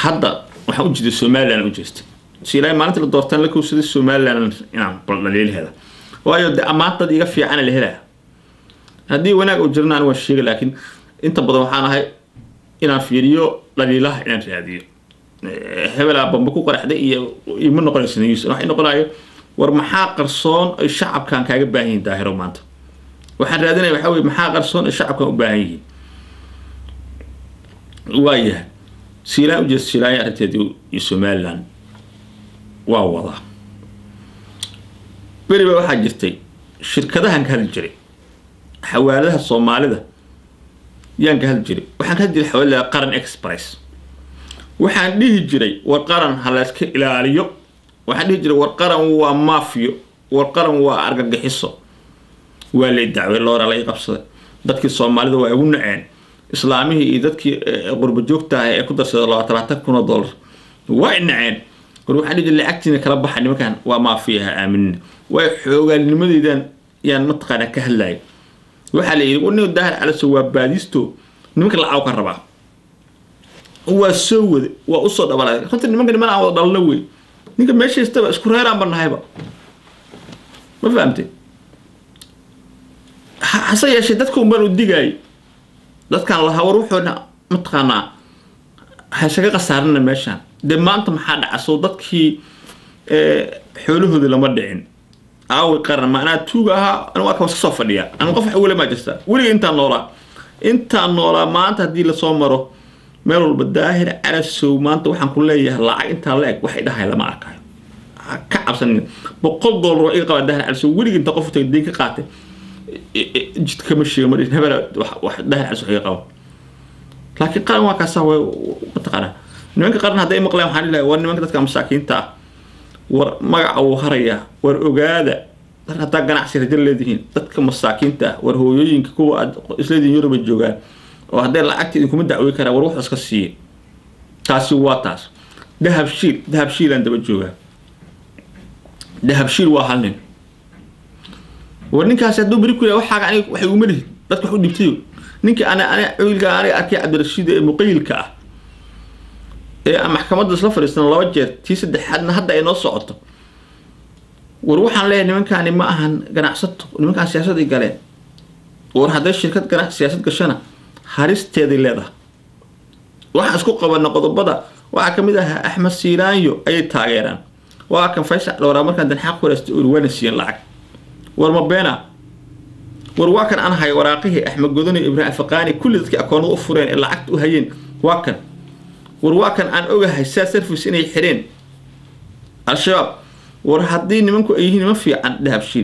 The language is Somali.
hadda waxa u jiray Soomaaliland u jeestay siilaay maalinta la doortaan la kowsaday Soomaaliland inaan balaleelheeda waayo amaanta iga fiican la helaa haddii wanaag u jirnaan waa sheegay laakiin inta badan waxaan ahay inaan fiiriyo dhaliilaha inaan raadiyo hebela bamba ku qaraxday iyo ima noqonaysan waxay noqonayo war maxaa qarsoon ay shacabkan kaaga baahan yihiin daahiro maanta waxaan raadinay waxa weey maxaa qarsoon ay shacabkan u baahan yihiin waayahay siilaan u jees siilaan arrinteedii iyo Soomaaliland waa wada beriba waxaa jirtay shirkadahan ka hadli jiray xawaaladaha Soomaalida yaan ka hadli jiray waxaan ka hadli jiray xawaalada Qaran Express waxaan dhihi jiray war qaran hala iska ilaaliyo waxaan dhihi jiray war qaran waa maafiyo war qaran waa argagixiso waa la dacway loo raalay qabsaday dadkii Soomaalida waa ugu naceen islaamihii iyo dadkii qurbo joogta ah ee ku darsaday $20,000 waa naceen war waxaan dhihi jiray lacagtiina kala baxay nimankan waa maafiyaha aamin way xoogaalnimadeedan yaan matqana ka hadlay waxa la yiri wadno daahir ala soo waa baadisto nimanka la caaw ka rabaa waa soo wada waa u soo dhabalay runtii nimanka niman aan wada dhalno way ninka meesha istaba isku reeraan banahayba ma fahamtay hasa yeeshay dadku umar u digay dadkan la hawar wuxuuna matqana haysaga qasaarna meeshan de maanta maxaa dhacay dadkii xoolahooda lama dhicin aawi qaran ma ana tuuga aha anu waa ka soo fadhiya anu qof wala ma jirta wali inta noola maanta hadii la soo maro meel walba daahir ala soo maanta waxaan ku leeyahay lacag inta la eg waxay dhahay lama arkayo ka cabsan $100 oo iga daahir ala soo wali inta qof deyn ka qaatay jidka ma sheego marin hebel wax daahir ala soo qabo laakiin qaran waa ka sawa matqana nimanka qaran haday maqlaan waxaan ilaahay war nimanka dadka masaakiinta war magaca uu haraya war ogaada dadka ganacsi rajal leedihiin dadka masaakiinta war hooyooyinka kuwa isleedin Yurub joogaan oo haday lacagtii kuma dacway kara war wax iska siiyay taasi waa taas dahabshiil aan daba joogaa dahabshiil waa halnin war ninkaas haduu bari ku yahay waxa aniga waxay u maleeyay dadka wax u dhibtay ninka ana wiilka aniga arkay Cabdirashiid ee muqaylka ah maxkamadda isla fariisana laba jeer tii saddexaadna hadda ay noo socoto war waxaan leeyahay nimankaani ma ahan ganacsato nimankaan siyaasadii galeen war haday shirkad ganacsi siyaasad gashana haristeedii leedahay waxa isku qabana qodobada waxa kamid ah Axmed Siilaanyo ay taageeraan waa kan Faysal Dhawra markaan dan xaq wareystay urwana siin lacag war ma beena war waa kan aan hay waraaqihii Axmed Godoni Ibrahim Faqaani kulli dadkii akoonada u fureen ee lacag u hayeen waa kan war waa kan aan ogahay service inay xireen al-shabaab war haddii nimanku ay yihiin ma fiican dahabshiil